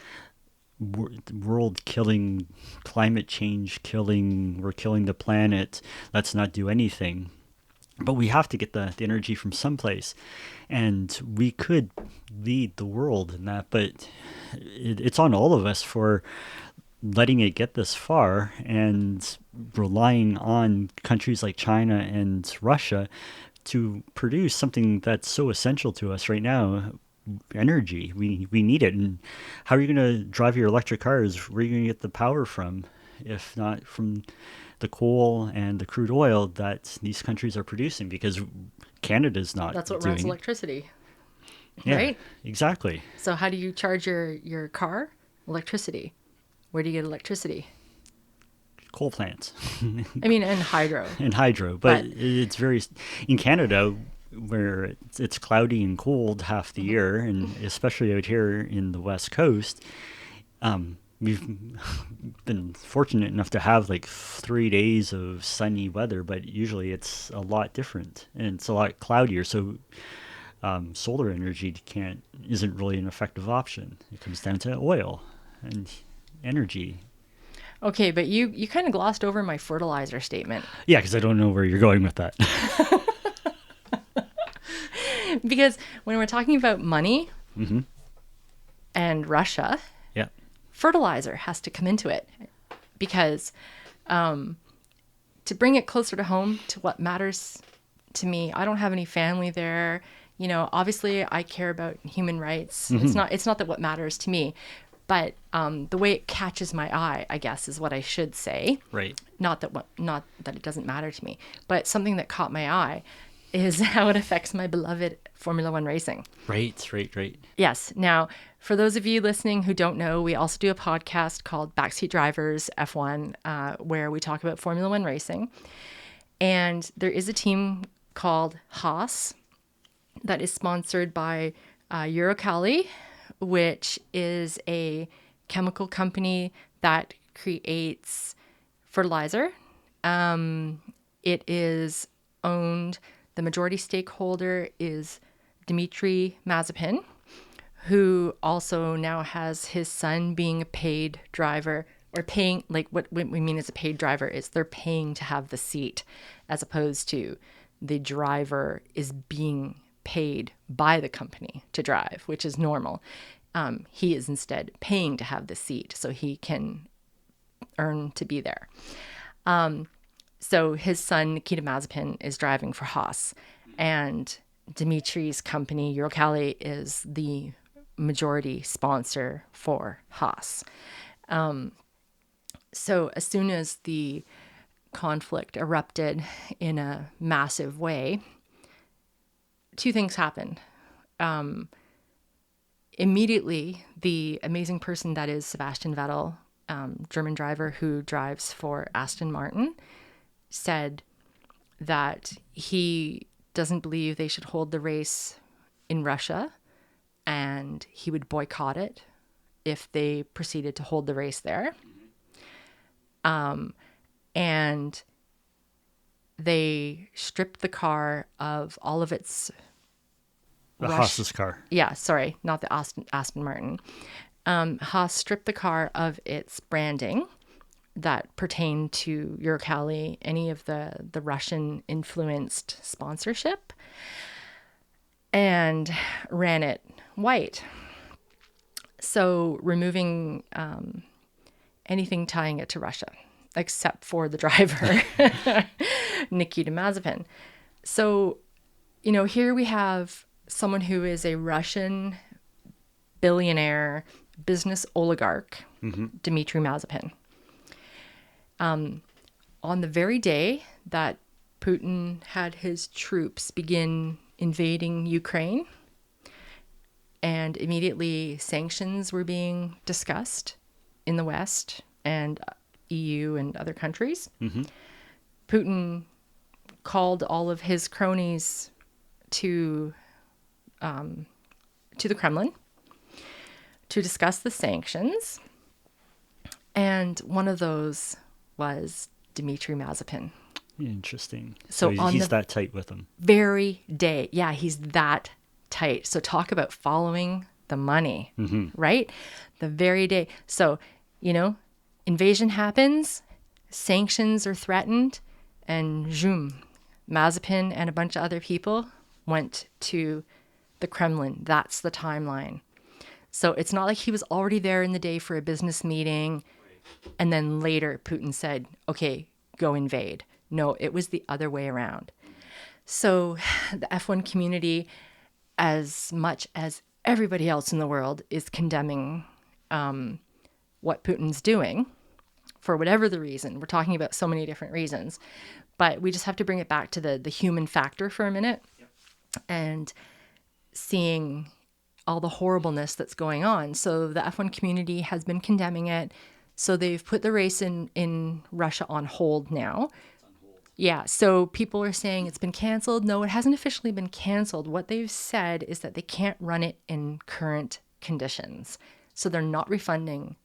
world killing, climate change killing, we're killing the planet, let's not do anything. But we have to get the energy from someplace, and we could lead the world in that, but it's on all of us for letting it get this far and relying on countries like China and Russia to produce something that's so essential to us right now. Energy, we need it. And how are you going to drive your electric cars? Where are you going to get the power from if not from the coal and the crude oil that these countries are producing? Because Canada's not That's what doing runs it. Electricity. Yeah, Right? exactly. So how do you charge your car? Electricity. Where do you get electricity? Coal plants I mean, and hydro. and hydro, but it's very in Canada where it's cloudy and cold half the year, and especially out here in the West Coast, we've been fortunate enough to have like 3 days of sunny weather, but usually it's a lot different and it's a lot cloudier. So solar energy isn't really an effective option. It comes down to oil and energy. Okay, but you kind of glossed over my fertilizer statement. Yeah, because I don't know where you're going with that. Because when we're talking about money and Russia, Yeah. fertilizer has to come into it. Because to bring it closer to home to what matters to me, I don't have any family there. You know, obviously I care about human rights. It's not that what matters to me, but the way it catches my eye, I guess, is what I should say. Right. Not that it doesn't matter to me, but something that caught my eye is how it affects my beloved Formula One racing. Right. Yes. Now, for those of you listening who don't know, we also do a podcast called Backseat Drivers F1, where we talk about Formula One racing. And there is a team called Haas that is sponsored by Uralkali, which is a chemical company that creates fertilizer. It is owned, the majority stakeholder is Dmitry Mazepin, who also now has his son being a paid driver, or paying, like what we mean as a paid driver is they're paying to have the seat, as opposed to the driver is being paid by the company to drive, which is normal. He is instead paying to have the seat so he can earn to be there. So his son, Nikita Mazepin, is driving for Haas, and Dimitri's company, Uralkali, is the majority sponsor for Haas. So as soon as the conflict erupted in a massive way, two things happened. Immediately, the amazing person that is Sebastian Vettel, German driver who drives for Aston Martin, said that he doesn't believe they should hold the race in Russia and he would boycott it if they proceeded to hold the race there. And they stripped the car of all of its The Haas's car. Yeah, sorry, not the Aston Martin. Haas stripped the car of its branding that pertained to Uralkali, any of the Russian influenced sponsorship, and ran it white. So removing anything tying it to Russia, except for the driver, Nikita Mazepin. So, here we have someone who is a Russian billionaire business oligarch, Dmitry Mazepin. On the very day that Putin had his troops begin invading Ukraine, and immediately sanctions were being discussed in the West and EU and other countries, Putin called all of his cronies to the Kremlin to discuss the sanctions. And one of those was Dmitry Mazepin. Interesting. So on he's the that tight with him. Very day. Yeah, he's that tight. So talk about following the money, right? The very day. So, invasion happens, sanctions are threatened, and zoom, Mazepin and a bunch of other people went to the Kremlin. That's the timeline. So it's not like he was already there in the day for a business meeting, and then later Putin said, okay, go invade. No, it was the other way around. So the F1 community, as much as everybody else in the world, is condemning what Putin's doing for whatever the reason. We're talking about so many different reasons, but we just have to bring it back to the human factor for a minute. Yep. And seeing all the horribleness that's going on. So the F1 community has been condemning it. So they've put the race in Russia on hold now. Yeah, so people are saying it's been canceled. No, it hasn't officially been canceled. What they've said is that they can't run it in current conditions. So they're not refunding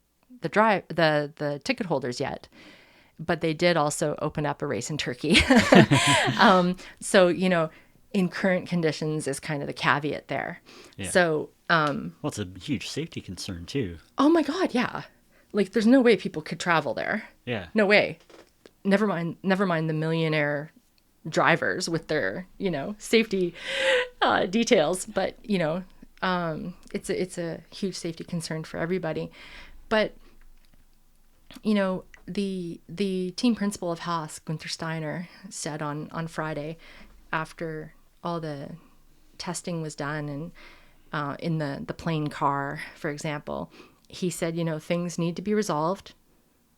the ticket holders yet. But they did also open up a race in Turkey. So, in current conditions is kind of the caveat there. Yeah. So, well, it's a huge safety concern too. Oh my God, yeah. Like there's no way people could travel there. Yeah. No way. Never mind the millionaire drivers with their, safety details. But, it's a huge safety concern for everybody. But, the team principal of Haas, Gunther Steiner, said on Friday, after all the testing was done and in the plane car, for example, he said, things need to be resolved.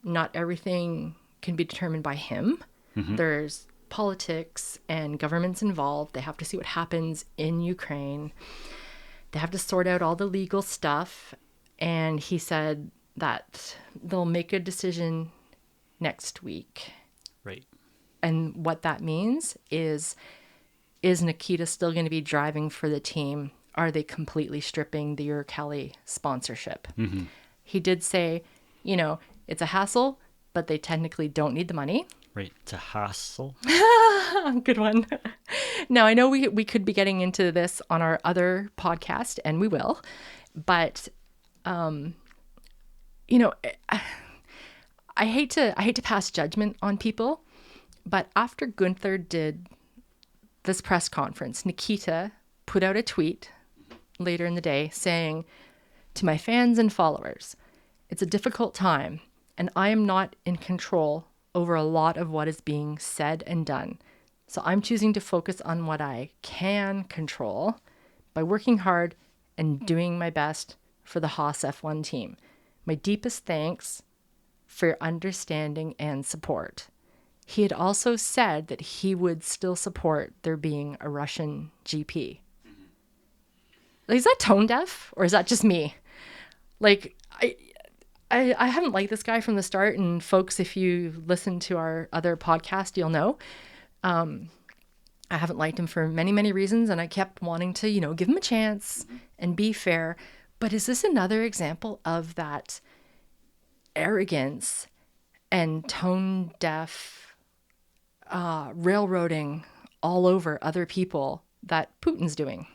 Not everything can be determined by him. There's politics and governments involved. They have to see what happens in Ukraine. They have to sort out all the legal stuff. And he said that they'll make a decision next week. Right. And what that means is Nikita still going to be driving for the team? Are they completely stripping the Uralkali sponsorship? He did say, it's a hassle, but they technically don't need the money. Right. It's a hassle. Good one. Now, I know we could be getting into this on our other podcast, and we will. But, I hate to pass judgment on people, but after Gunther did this press conference, Nikita put out a tweet later in the day saying, "To my fans and followers, it's a difficult time, and I am not in control over a lot of what is being said and done. So I'm choosing to focus on what I can control by working hard and doing my best for the Haas F1 team. My deepest thanks for your understanding and support." He had also said that he would still support there being a Russian GP. Like, is that tone deaf or is that just me? Like, I haven't liked this guy from the start, and folks, if you listen to our other podcast, you'll know. I haven't liked him for many, many reasons, and I kept wanting to, give him a chance and be fair. But is this another example of that arrogance and tone deaf railroading all over other people that Putin's doing?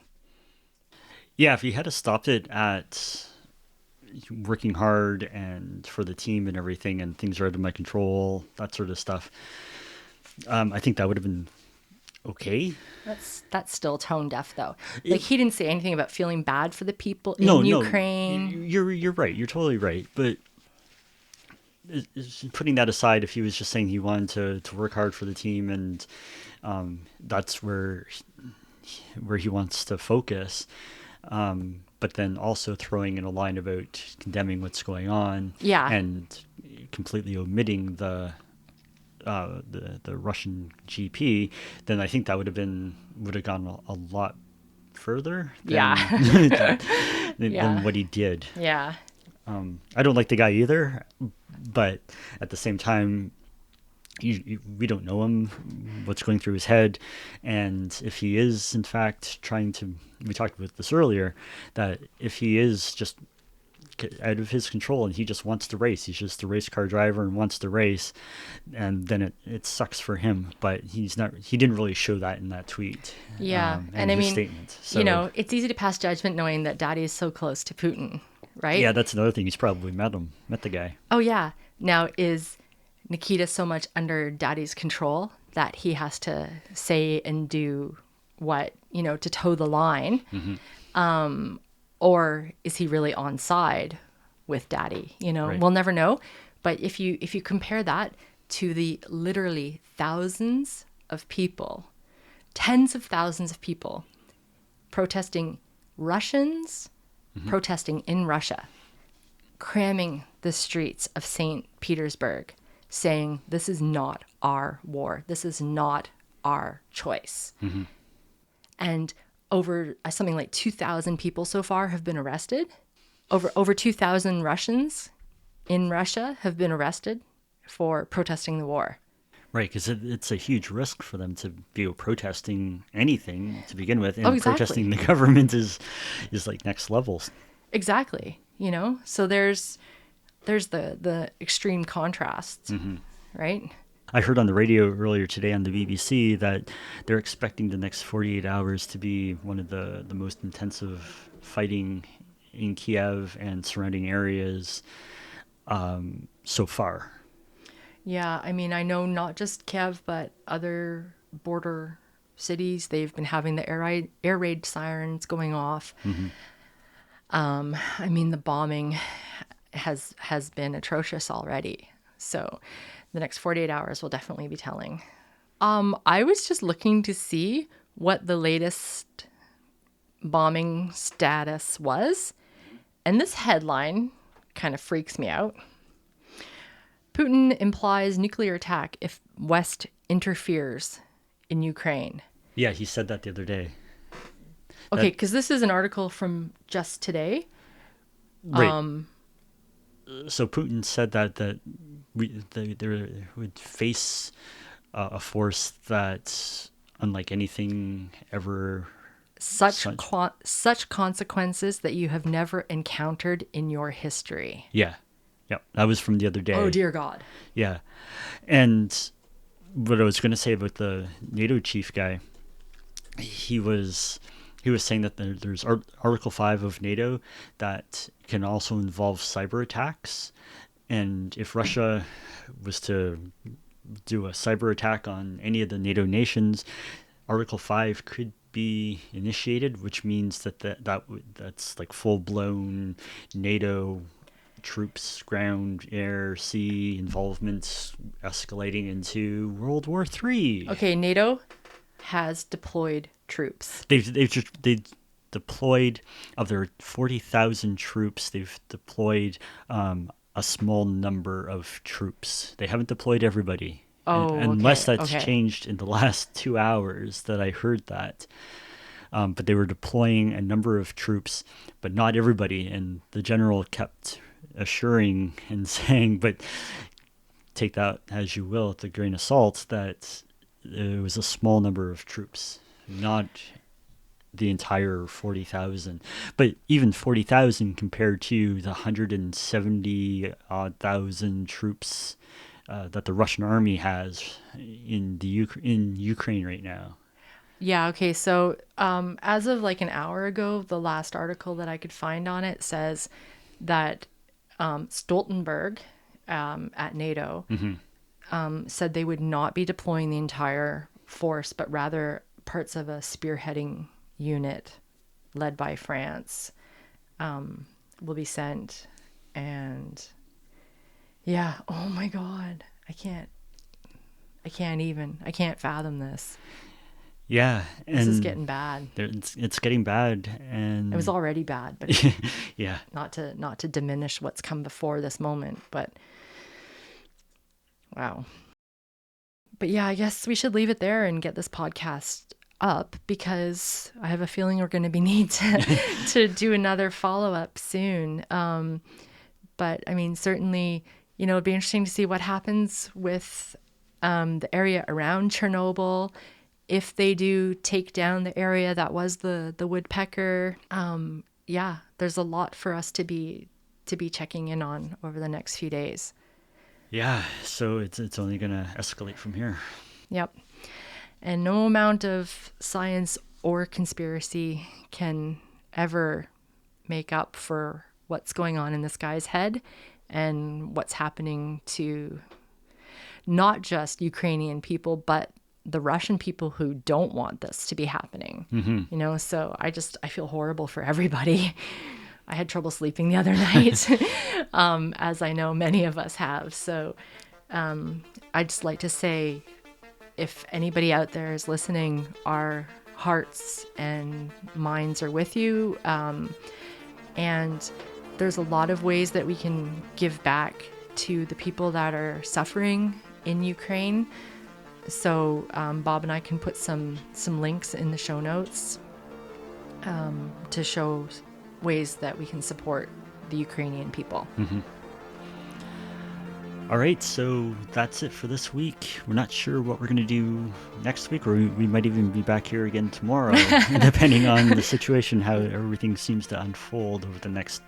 Yeah, if he had stopped it at working hard and for the team and everything, and things are out of my control, that sort of stuff, I think that would have been okay. That's still tone deaf, though. Like, he didn't say anything about feeling bad for the people in No, Ukraine. you're right. You're totally right. But putting that aside, if he was just saying he wanted to work hard for the team, and that's where he wants to focus, but then also throwing in a line about condemning what's going on, Yeah. and completely omitting the Russian GP, then I think that would have gone a lot further than, than what he did. Yeah. I don't like the guy either, but at the same time, we don't know him, what's going through his head, and if he is in fact trying to, we talked about this earlier, that if he is just out of his control and he just wants to race, he's just a race car driver and wants to race, and then it sucks for him. But he didn't really show that in that tweet. Yeah. And I his mean, statement. So, it's easy to pass judgment knowing that Daddy is so close to Putin, right? yeah, that's another thing. He's probably met the guy. Oh, yeah. Now, is Nikita so much under Daddy's control that he has to say and do what, to toe the line? Mm-hmm. Or is he really on side with Daddy? Right. We'll never know. But if you compare that to the literally thousands of people, tens of thousands of people protesting Russians, protesting in Russia, cramming the streets of St. Petersburg, saying, this is not our war. This is not our choice. Mm-hmm. And over something like 2,000 people so far have been arrested. Over 2,000 Russians in Russia have been arrested for protesting the war. Right, because it's a huge risk for them to be protesting anything to begin with, and exactly. protesting the government is like next levels. Exactly. So there's the extreme contrasts, right? I heard on the radio earlier today on the BBC that they're expecting the next 48 hours to be one of the most intensive fighting in Kiev and surrounding areas so far. Yeah, I mean, I know not just Kiev, but other border cities, they've been having the air raid sirens going off. I mean, the bombing has been atrocious already. So the next 48 hours will definitely be telling. I was just looking to see what the latest bombing status was. And this headline kind of freaks me out. Putin implies nuclear attack if West interferes in Ukraine. Yeah, he said that the other day. Okay, because this is an article from just today. Right. So Putin said that they would face a force that's unlike anything ever. Such consequences that you have never encountered in your history. Yeah. That was from the other day. Oh, dear God. Yeah. And what I was going to say about the NATO chief guy, he was saying that there's Article 5 of NATO that can also involve cyber attacks. And if Russia was to do a cyber attack on any of the NATO nations, Article 5 could be initiated, which means that's like full-blown NATO troops, ground, air, sea involvement escalating into World War III. Okay, NATO has deployed troops. They've deployed, of their 40,000 troops, they've deployed a small number of troops. They haven't deployed everybody. Unless that's changed in the last 2 hours that I heard that. But they were deploying a number of troops, but not everybody. And the general kept assuring and saying, but take that as you will, with a grain of salt, that it was a small number of troops, not the entire 40,000. But even 40,000 compared to the 170,000 troops that the Russian army has in in Ukraine right now. Yeah, okay. So as of like an hour ago, the last article that I could find on it says that Stoltenberg at NATO said they would not be deploying the entire force, but rather parts of a spearheading unit led by France will be sent. And yeah, oh my God, I can't fathom this. Yeah, and This is getting bad. It's getting bad, and It was already bad, but yeah, not to diminish what's come before this moment, but wow. But yeah, I guess we should leave it there and get this podcast up, because I have a feeling we're going to be need to do another follow-up soon. But I mean, certainly, it'd be interesting to see what happens with the area around Chernobyl. If they do take down the area that was the woodpecker, yeah, there's a lot for us to be checking in on over the next few days. yeah. So it's only gonna escalate from here. Yep. And no amount of science or conspiracy can ever make up for what's going on in this guy's head and what's happening to not just Ukrainian people, but the Russian people who don't want this to be happening. So I feel horrible for everybody. I had trouble sleeping the other night, as I know many of us have. So I'd just like to say, if anybody out there is listening, our hearts and minds are with you. And there's a lot of ways that we can give back to the people that are suffering in Ukraine. So Bob and I can put some links in the show notes to show ways that we can support the Ukrainian people. All right, so that's it for this week. We're not sure what we're going to do next week, or we might even be back here again tomorrow, depending on the situation, how everything seems to unfold over the next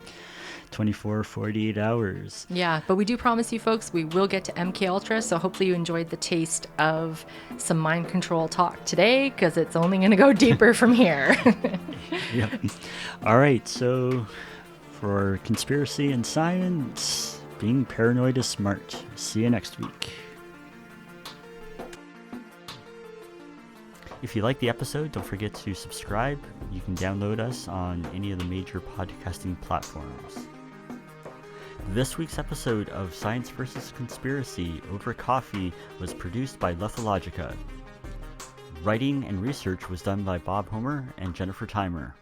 24, 48 hours. Yeah, but we do promise you folks, we will get to MK Ultra, so hopefully you enjoyed the taste of some mind control talk today, because it's only going to go deeper from here. Yep. All right, so for Conspiracy and Science, being paranoid is smart. See you next week. If you like the episode, don't forget to subscribe. You can download us on any of the major podcasting platforms. This week's episode of Science vs. Conspiracy Over Coffee was produced by Lethologica. Writing and research was done by Bob Homer and Jennifer Timer.